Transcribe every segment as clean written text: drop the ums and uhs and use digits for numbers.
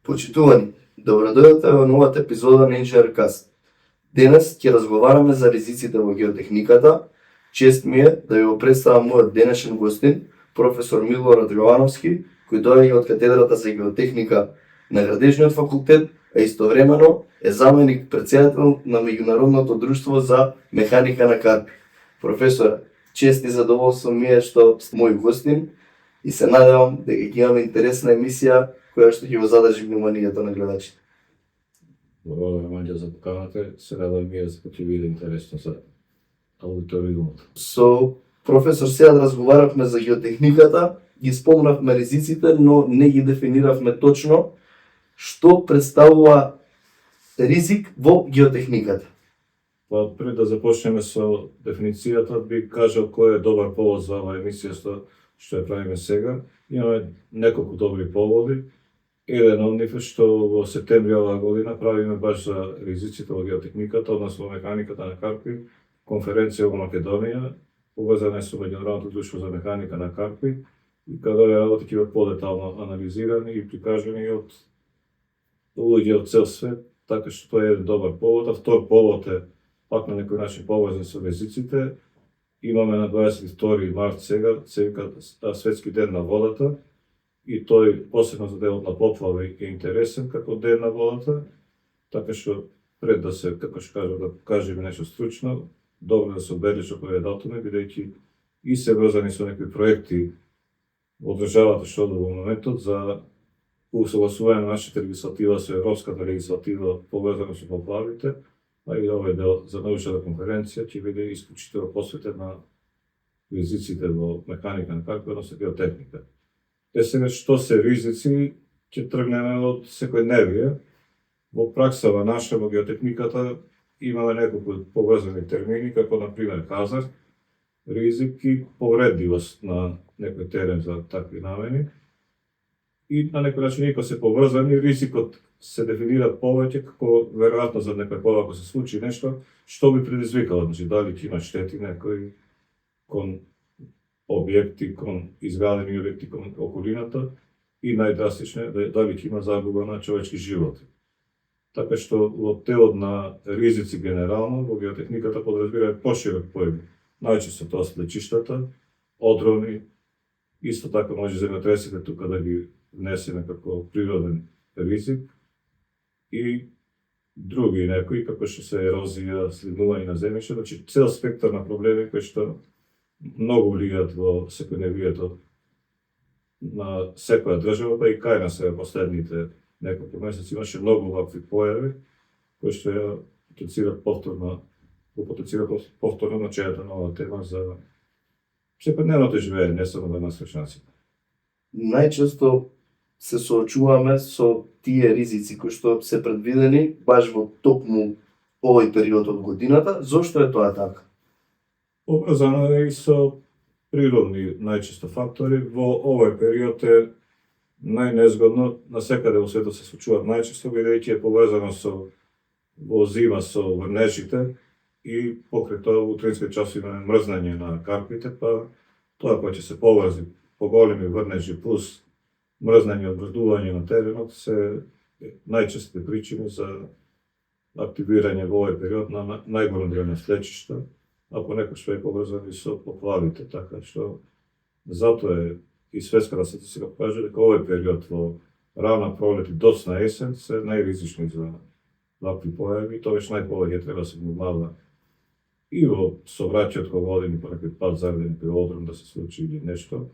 Почитувани, добродојдовте во новата епизода на Инженеркаст. Денес ќе разговараме за ризиците во геотехниката. Чест ми е да ви го представам мојот денешен гостин, професор Милорад Јовановски, кој доаѓа од катедрата за геотехника на Градежниот факултет, а истовремено е заменик претседател на Меѓународното друштво за механика на карпи. Професор, чест и задоволство ми е што сте мој гостин и се надевам дека ќе имаме интересна емисија која што ќе го задржи вниманието на гледачите. Благодарам, Мања, за поканата. Се радам и јас дека ќе биде интересно за аудиториумот. Со професор сега разговаравме за геотехниката, ги спомнавме ризиците, но не ги дефиниравме точно што представува ризик во геотехниката. Па пред да започнеме со дефиницијата, би кажал кој е добар повод за оваа емисија што ја правиме сега. Имаме неколку добри поводи. Еден од нив е што во септември оваа година правиме баш за ризиците во геотехниката, односно во механиката на карпи, конференција во Македонија, поврзана со Меѓународното друштво за механика на карпи, и каде работи ќе бидат подетално анализирани и прикажани од луѓе од цел свет, така што тоа е еден добар повод. А втор повод е пак на некој начин поврзан со ризиците. Имаме на 22 март сега, се вика Светски ден на водата, и тој посебно за делот на поплави е интересен како ден на водата, така што пред да се, како што кажам, да кажеме нешто стручно, добро да се обележи кој е датуме, бидејќи и се врзани со некои проекти во државата што во моментот за усогласување на нашата легислатива со европската легислатива поврзана со поплавите, а и овој дел за научната конференција ќе биде исклучително посветен на ризиците во механика на карпи, односно геотехника. Сега што се ризици, ќе тргнеме од секојдневие. Во праксава наша во геотехниката имаме неколку поврзани термини, како на пример хазард, ризик и повредливост на некој терен за такви намени. И на некој начин иако се поврзани, ризикот се дефинира повеќе како веројатно за некој повод ако се случи нешто што би предизвикало, значи дали ќе има штети некои кон објекти, кон изградени објекти кон околината и најдрастично дали ќе има загуба на човечки животи. Така што во телот на ризици генерално во геотехниката подразбира поширок поим. Најчесто тоа се лечиштата, одрони, исто така може земјотресите тука да ги внесеме како природен ризик и други некои, како што се ерозија, слинување на земјиште, значи цел спектар на проблеми кои што многу влијаат во секојдневието на секоја држава, па и кај нас е последните неколку месеци имаше многу вакви појави кои што ја потенцираат повторно начејата на оваа тема за секојдневното живење, не само за нас вршнаците. Најчесто се соочуваме со тие ризици кои што се предвидени баш во токму овој период од годината. Зошто е тоа така? Поврзано е и со природни најчесто фактори. Во овој период е најнезгодно, насекаде во светот се случуваат најчесто, бидејќи е поврзано со во зима со врнежите и покрај тоа во утрински час имаме мрзнење на карпите, па тоа кој ќе се поврзи поголеми врнежи плюс мрзнење од мрздување на теренот се најчестите причини за активирање во овој период на најголем број на слечишта, ако некој е поврзани со поплавите, така што затоа е и светската статистика покажа дека овој период во рана пролет и доцна есен се најризични за вакви појави, тоа веќе најповеќе треба да се внимава и во совраќајот кога водени по некој пат зареден при одрон да се случи или нешто,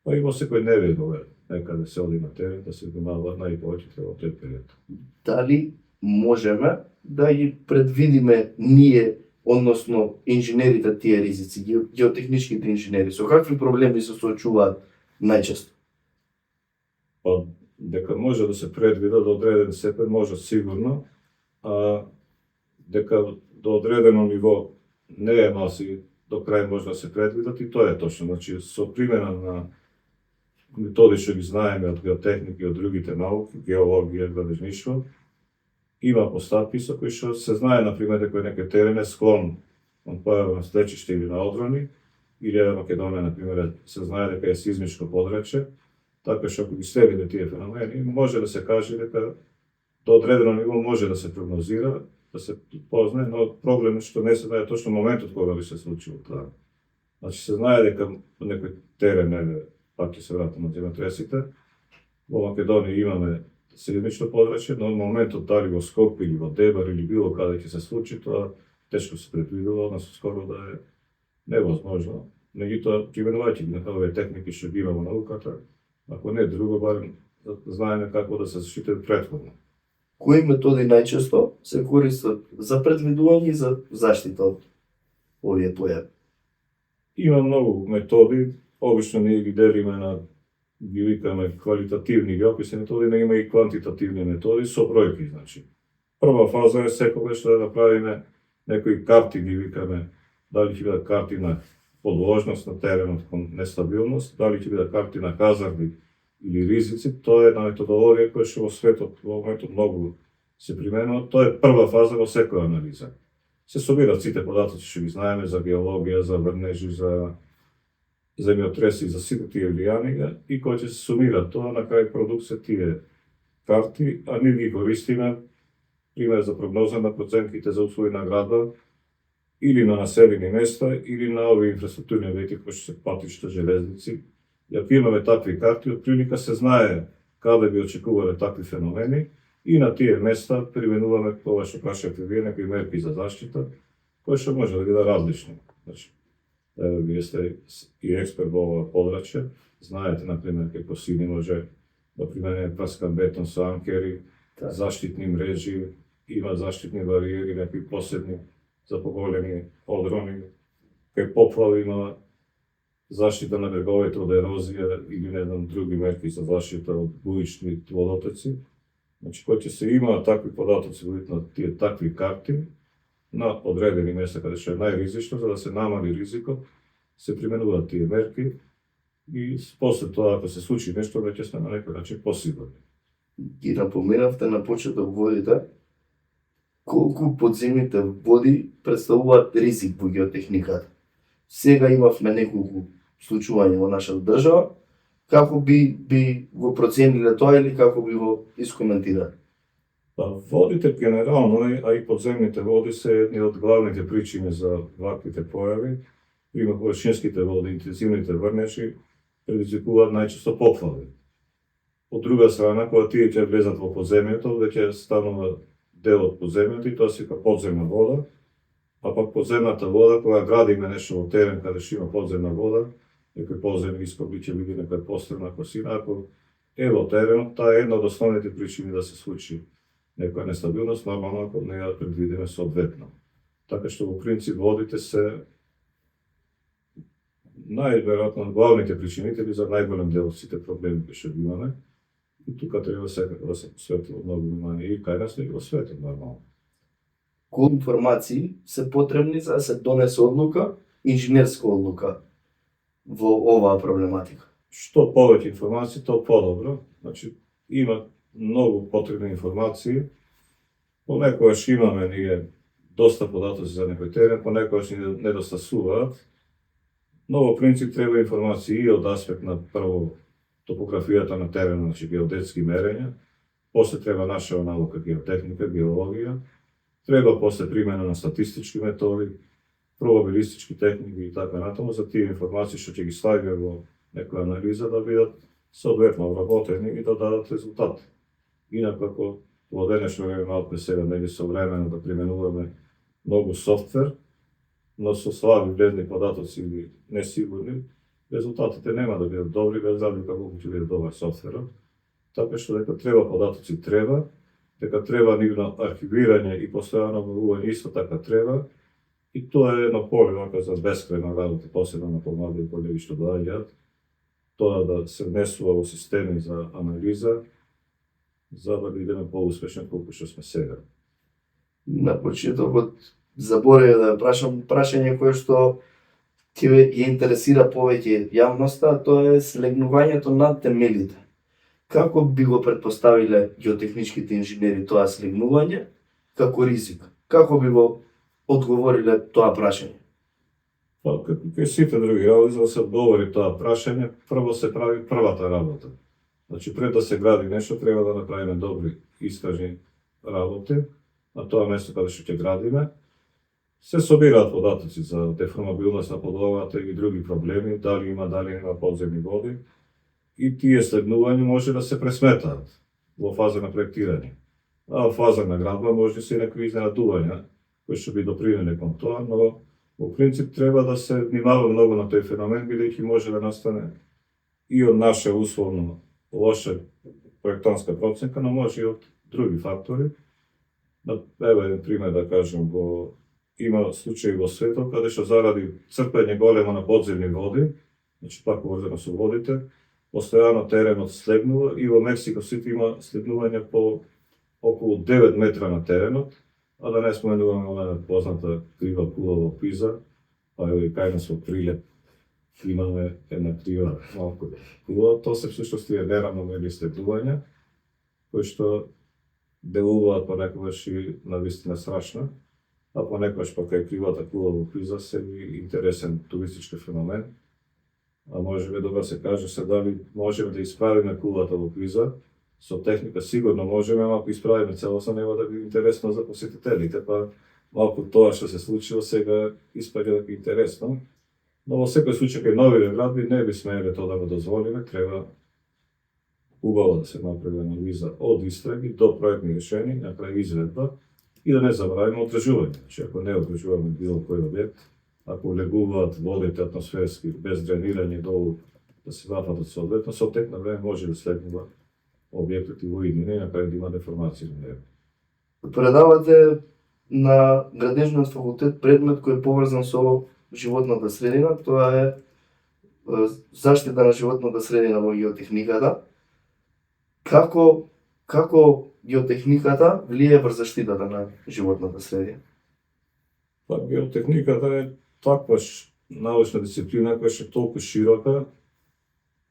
па и во секојдневие кога некаде се оди на терен да се внимава најповеќе треба во тој период. Дали можеме да ги предвидиме ние, односно инженерите, тие ризици, геотехничките инженери, со какви проблеми се соочуваат најчесто? Па, дека може да се предвида до одреден степен, може сигурно, а дека до одредено ниво не е маси до крај може да се предвидат и тоа е точно. Значи, со примена на методи што ги знаеме од геотехника и од другите науки, геологија, градежништво, има постапки со кои што се знае, например, дека некој терен е склон од појава на слечиште или на одрони, или Македонија, например, се знае дека е сизмичко подрачје, Така што ако ги следиме тие феномени, може да се каже дека до одредено ниво може да се прогнозира, да се познае, но проблемот што не се знае точно моментот кога би се случило тоа. Значи се знае дека некој терен, пак ќе се вратам на земјотресите, во Македонија имаме сеизмично подрачје, но моментот дали во Скопје или во Дебар или било каде ќе се случи, тоа тешко се предвидува, односно скоро да е невозможно. Меѓутоа, применувајќи ги на овие техники што ги има во науката, ако не друго, барем знаеме како да се заштитиме претходно. Кои методи најчесто се користат за предвидување и за заштита од овие појави? Има многу методи, обично ние ги делиме на, ги викаме квалитативни или описни методи, но има и квантитативни методи со бројки, значи. Прва фаза е секогаш да направиме некои карти, ги викаме, дали ќе бидат карти на подложност на теренот кон нестабилност, дали ќе бидат карти на хазарди или ризици, тоа е една методологија која што во светот во моментот многу се применува. Тоа е прва фаза во секоја анализа. Се собират сите податоци што ги знаеме за геологија, за врнежи, за земјотреси, за сите тие влијанија и кој ќе се сумира тоа, на крај продукт се тие карти, а ние ги користиме пример за прогноза на проценките за услови на градот или на населени места или на овие инфраструктурни објекти кои што се патишта, железници. И ако имаме такви карти, од прилика се знае каде би очекувале такви феномени и на тие места применуваме ова што кажете вие, некои мерки за заштита, кои што може да бидат различни. Значи, вие сте и експерт во ова подрачје, знаете, например, како сини може да примене прскан бетон со анкери, заштитни мрежи, има заштитни бариери, некои посебни за поголеми одрони, кај поплави има заштита на бреговите од ерозија или не знам други мерки за заштита од буични водотоци. Значи, кој ќе се има такви податоци на тие такви карти на одредени места каде што е најризично, за да се намали ризикот, се применуваат тие мерки и после тоа ако се случи нешто веќе сме на некој начин посигурни. Ги напоменавте на почеток водите, колку подземните води представуваат ризик во геотехниката. Сега имавме неколку случувања во нашата држава, како би го процениле тоа или како би го искоментирале? Водите генерално, а и подземните води се едни од главните причини за ваквите појави. Има површинските води, интензивните врнежи предизвикуваат најчесто поплави. Од друга страна, кога тие ќе влезат во подземјето, веќе станува дел од подземјето и тоа се вика подземна вода, а пак подземната вода, кога градиме нешто во терен каде што има подземна вода, некој подземни искоби ќе биде некоја пострана косина, ако е во теренот, таа е една од основните причини да се случи некоја нестабилност, нормално ако не ја предвидиме соодветно. Така што во принцип водите се најверојатно главните причинители за најголем дел од сите проблеми кои што имаме. И тука треба секако да се посвети многу внимание и кај нас и во светот нормално. Колку информации се потребни за да се донесе одлука, инженерска одлука во оваа проблематика? Што повеќе информации, тоа подобро. Значи, има многу потребни информации. Понекогаш имаме ние доста податоци за некој терен, понекогаш ни недостасуваат. Но во принцип треба информации и од аспект на прво топографијата на теренот, значи геодетски мерења, после треба наша наука геотехника, геологија, треба после примена на статистички методи, пробабилистички техники и така натаму за тие информации што ќе ги ставиме во некоја анализа да бидат соодветно обработени и да дадат резултат. Инаку ако во денешно време малку сега нели современо да применуваме многу софтвер, но со слаби влезни податоци или несигурни, резултатите нема да бидат добри без разлика колку ќе биде добар софтверот. Така што дека треба податоци треба, дека треба нивно архивирање и постојано обновување исто така треба. И тоа е едно поле вака за бескрајна работа, посебно на помлади колеги што доаѓаат, тоа да се внесува во системи за анализа, за да бидеме поуспешни колку што сме сега. На почетокот заборавив да прашам прашање кое што ќе ја интересира повеќе јавноста, тоа е слегнувањето на темелите. Како би го претпоставиле геотехничките инженери тоа слегнување како ризик? Како би го одговориле тоа прашање? Како и сите други работи, за да се одговори тоа прашање, прво се прави првата работа. Значи, пред да се гради нешто, треба да направиме добри истражни работи, на тоа место каде што ќе градиме. Се собираат податоци за деформабилност на подлогата и други проблеми, дали нема подземни води, и тие следнувања може да се пресметаат во фаза на проектирање. А во фаза на градба може да се некои изненадувања, кои што би допринеле кон тоа, но во принцип треба да се внимава многу на тој феномен, бидејќи може да настане и од наша условно лоша проектантска проценка, но може и од други фактори. Ево еден пример да кажем, има случаи во светот каде што заради црпење големо на подземни води, значи пак поврзано со водите, постојано теренот слегнува и во Мексико Сити има слегнување по околу 9 метра на теренот, а да не споменуваме она позната крива кула во Пиза, па и кај нас во Прилеп имаме една крива малку кула. Тоа се всушност тие неравномерни слегнувања, кои што делуваат понекогаш и навистина страшно, а понекогаш пак кај кривата кула во Пиза се интересен туристички феномен. А можеме да се каже се дали можеме да исправиме кулата во Пиза, со техника сигурно можеме, ама ако исправиме целосно нема да биде интересно за посетителите, па малку тоа што се случило сега испаѓа да биде интересно. Но во секој случај кај нови градби не би смееле тоа да го дозволиме, треба убаво да се направи анализа од истраги до проектни решени, на крај изведба и да не забравиме одржување. Значи ако не одржуваме било кој објект, ако легуваат водите атмосферски без дренирање долу да се вафат соодветно, со тек на време може да слегнува објектот и во иднина и на крај да има деформација на него. Предавате на градежниот факултет предмет кој е поврзан со животната средина, тоа е заштита на животната средина во геотехниката. Како геотехниката влие врз заштитата на животната средина? Па геотехниката е таква научна дисциплина која е толку широка,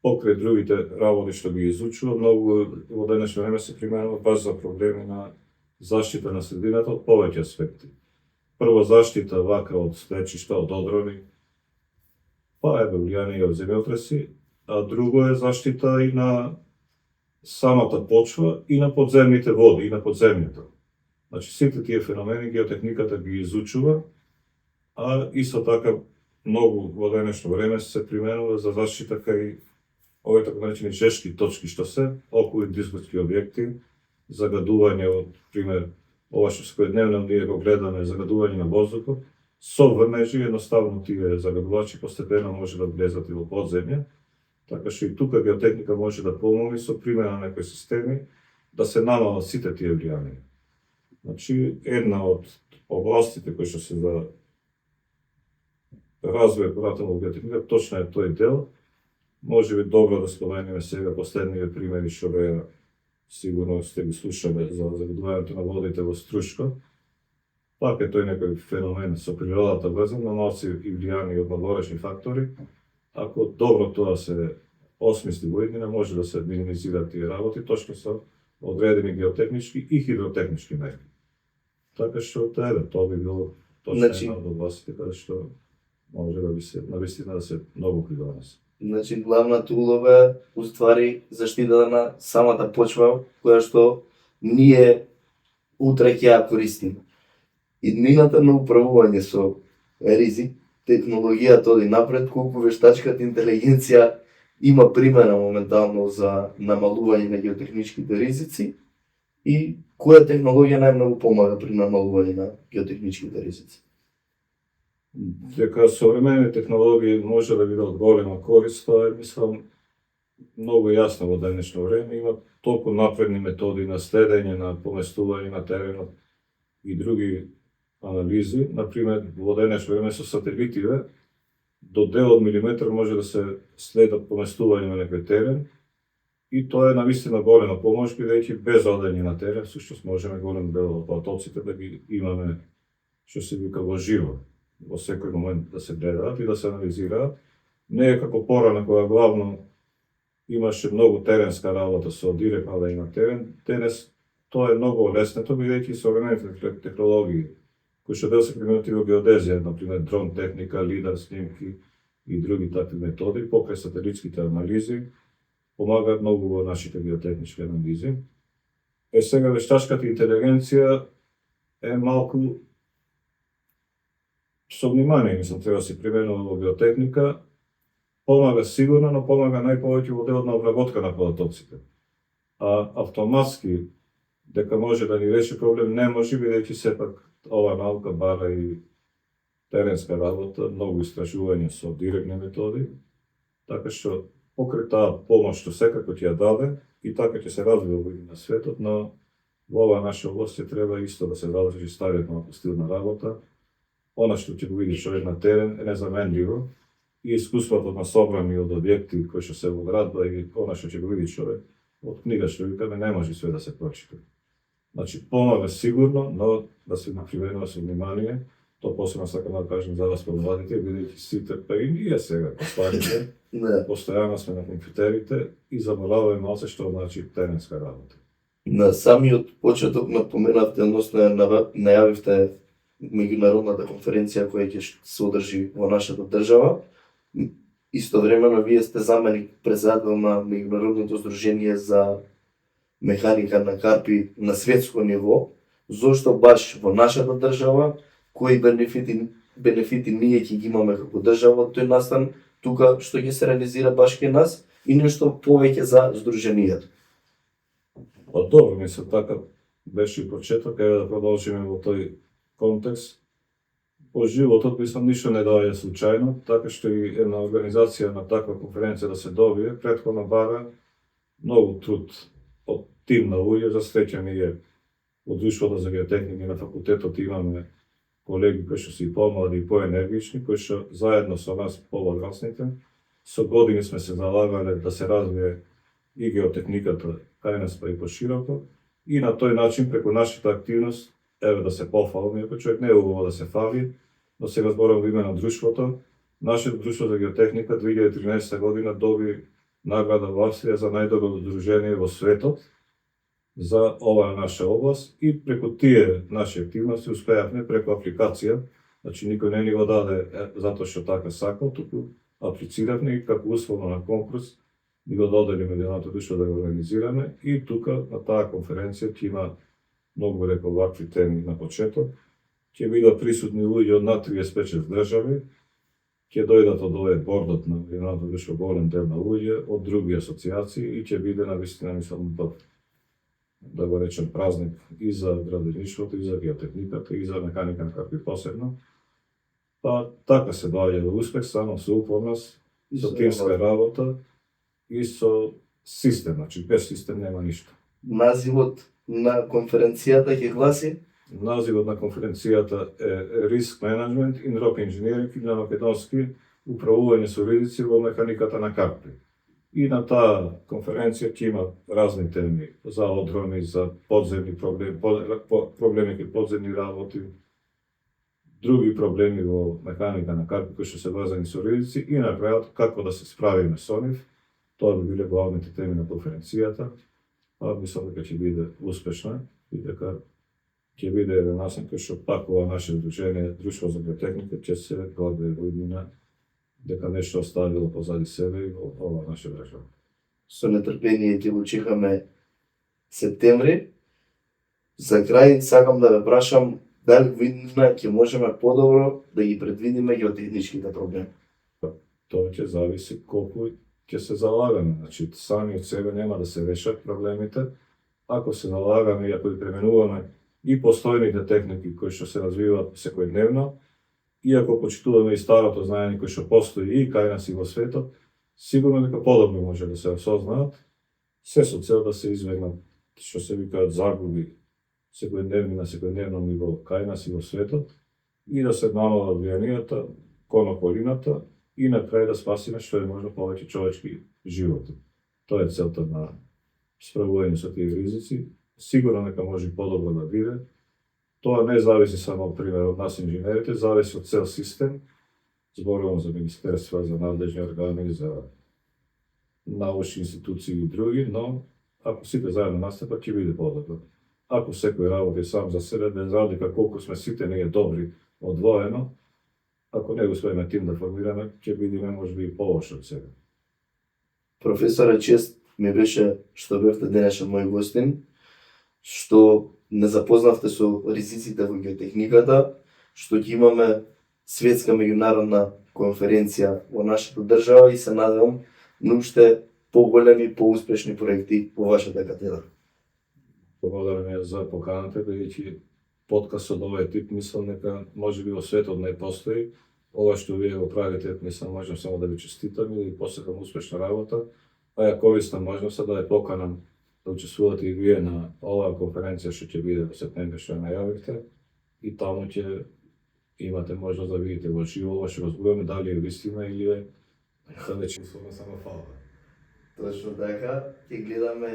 покрај другите работи што ги изучува, многу во денешно време се применува баш за проблеми на заштита на средината од повеќе аспекти. Прво заштита вака од стечишта, од одрони, па е влијание од земјотреси, а друго е заштита и на самата почва и на подземните води и на подземјето. Значи сите тие феномени геотехниката ги изучува, а исто така многу во денешно време се применува за заштита кај овие така наречени жешки точки што се околу индустријски објекти, загадување од пример ова што секојдневно ние го гледаме, загадување на воздухот, со врнежи едноставно тие загадувачи постепено може да влезат и во подземје, така што и тука геотехника може да помогне со примена на некои системи да се намалат сите тие влијанија. Значи една од областите кои што се за развој понатаму во геотехника точно е тој дел. Може би добро да споменеме сега последниве примери што беа, сигурно сте ги слушале за загадувањето на водите во Струшко. Пак е тој некој феномен со природата врзан, но носи и влијание од надворешни фактори. Ако добро тоа се осмисли во иднина, може да се минимизираат тие работи точно со одредени геотехнички и хидротехнички мерки. Така што тоа би било точно една од областите каде што може да би се навистина да се многу придонесе. Значи, главната улога е уствари заштитата на самата почва, која што ние утре ќе ја користиме. Иднината на управување со ризик, технологијата оди напред, колку вештачката интелигенција има примена моментално за намалување на геотехничките ризици и која технологија најмногу помага при намалување на геотехничките ризици? Дека современите технологии може да бидат голема корист, тоа е, мислам, многу јасно во денешно време. Има толку напредни методи на следење, на поместување на теренот и други анализи. Например, во денешно време со сателитиве до дел од милиметар може да се следат поместување на некој терен и тоа е навистина голема помош, бидејќи без одење на терен, всушност можеме голем дел од потоците да ги имаме, што се вика, во живо, во секој момент да се гледаат и да се анализираат. Не е како порано кога главно имаше многу теренска работа со директно да има терен. Денес тоа е многу олеснето, бидејќи современите технологии кои што дел се применуваат и во геодезија, например дрон техника, лидар снимки и други такви методи, покрај сателитските анализи, помагаат многу во нашите геотехнички анализи. Сега вештачката интелигенција е малку со внимание, мислам, треба да се применува во геотехника, помага сигурно, но помага најповеќе во делот на обработка на податоците. А автоматски, дека може да ни реши проблем, не може, бидејќи сепак ова наука бара и теренска работа, многу истражување со директни методи, така што покрај таа помош што секако ќе ја даде, и така ќе се развива на светот, но во ова наша област ќе треба исто да се задржи стариот малку стил на работа. Она што ќе го види човек на терен е незаменливо, и искуството на собрани од објекти кои што се во градба и она што ќе го види човек од книга што викаме не може све да се прочита. Значи помага сигурно, но да се применува со внимание. То посебно сакам да кажем за вас помладите, бидејќи сите, па и ние сега, старите, постојано сме на компјутерите и забораваме малце што значи теренска работа. На самиот почеток напоменавте, односно најавивте меѓународната конференција која ќе се одржи во нашата држава. Истовремено вие сте заменик председател на меѓународното здружение за механика на карпи на светско ниво. Зошто баш во нашата држава? Кои бенефити ние ќе ги имаме како држава од тој настан тука што ќе се реализира баш кај нас и нешто повеќе за здруженијата? Па добро, мислам, така беше и почеток, еве да продолжиме во тој контекст. По животот, мислам, ништо не доаѓа случајно, така што и една организација на таква конференција да се добие, претходно бара многу труд од тим на луѓе. За среќа ние од Друштвото за геотехника и на факултетот имаме колеги кои што се и помлади и поенергични, кои што заедно со нас повозрасните, со години сме се залагале да се развие и геотехниката кај нас па и пошироко, и на тој начин преку нашата активност, еве да се пофалиме, ако човек не е убаво да се фали, но сега зборам во име на друштвото. Нашето друштво за геотехника 2013 година доби награда во Австрија за најдобро здружение во светот за оваа наша област, и преку тие наши активности успеавме преку апликација, значи никој не ни го даде затоа што така сакал, туку аплициравме и како условно на конкурс ни го додели меѓународното друштво да го организираме, и тука на таа конференција ќе има многу рекол вакви теми на почеток. Ќе бидат присутни луѓе од над 35 држави, ќе дојдат од овој бордот на меѓународното друштво голем дел на луѓе од други асоциации, и ќе биде навистина, мислам, да го речем празник и за градежништвото, и за геотехниката, и за механика на карпи посебно. Па така се доаѓа до успех, само со упорност, со тимска работа и со систем, значи без систем нема ништо. Називот на конференцијата ќе гласи? Називот на конференцијата е Risk Management in Rock Engineering, на македонски управување со ризици во механиката на карпи. И на таа конференција ќе има разни теми за одрони, за подземни проблеми, проблеми кај подземни работи, други проблеми во механика на карпи кои што се врзани со ризици, и на крајот како да се справиме со нив. Тоа би биле главните теми на конференцијата. Мислам дека ќе биде успешна и дека ќе биде еден начин кој што пак ова наше здружение, Друштво за геотехника, ќе се гордее во иднина дека нешто оставило позади себе и во ова наша држава. Со нетрпение ќе го чекаме септември. За крај сакам да ве прашам дали во иднина ќе можеме подобро да ги предвидиме геотехничките проблеми? Тоа ќе зависи колку ќе се залагаме. Значи, сами од себе нема да се решат проблемите. Ако се залагаме и ако ги пременуваме и постојните техники кои што се развиваат секојдневно, и ако почитуваме и старото знаење кој што постои и кај нас и во светот, сигурно дека подобро може да се осознаат, се со цел да се избегнат, што се викаат, загуби секојдневни на секојдневно ниво кај нас и во светот, и да се намала влијанието кон околината, и на крај да спасиме што е можно повеќе човечки животи. Тоа е целта на справување со тие ризици. Сигурно дека може подобро да биде. Тоа не зависи само, пример, од нас инженерите, зависи од цел систем. Зборувам за министерства, за надлежни органи, за научни институции и други, но ако сите заедно настапат, ќе биде подобро. Ако секој работи сам за себе, без разлика колку сме сите ние добри одвоено, ако не успееме тим да формираме, ќе бидеме можеби и полоши од себе. Професоре, чест ми беше што бевте денешен мој гостин, што не запознавте со ризиците во геотехниката, што ќе имаме светска меѓународна конференција во нашата држава и се надевам на уште поголеми, поуспешни проекти во вашата катедра. Благодарам ја за поканата, бидејќи подкаст од овој тип мислам дека можеби во светот не постои. Ова што вие го правите, мислам, можам само да ви честитам и посакам успешна работа, а ја користам можноста да ја поканам да учествувате и вие на оваа конференција што ќе биде во септември што ја најавивте и таму ќе имате можност да видите во живо ова што разборуваме дали е вистина или е веќе само фалба. Точно така, ќе гледаме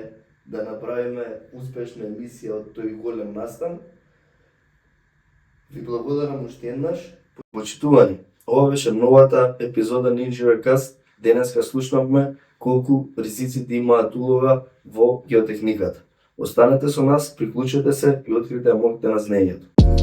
да направиме успешна емисија од тој голем настан. Ви благодарам уште еднаш. Почитувани, ова беше новата епизода на IngenieurCast. Денеска слушнавме колку ризиците имаат улога во геотехниката. Останете со нас, приклучете се и открите амоките на знаењето.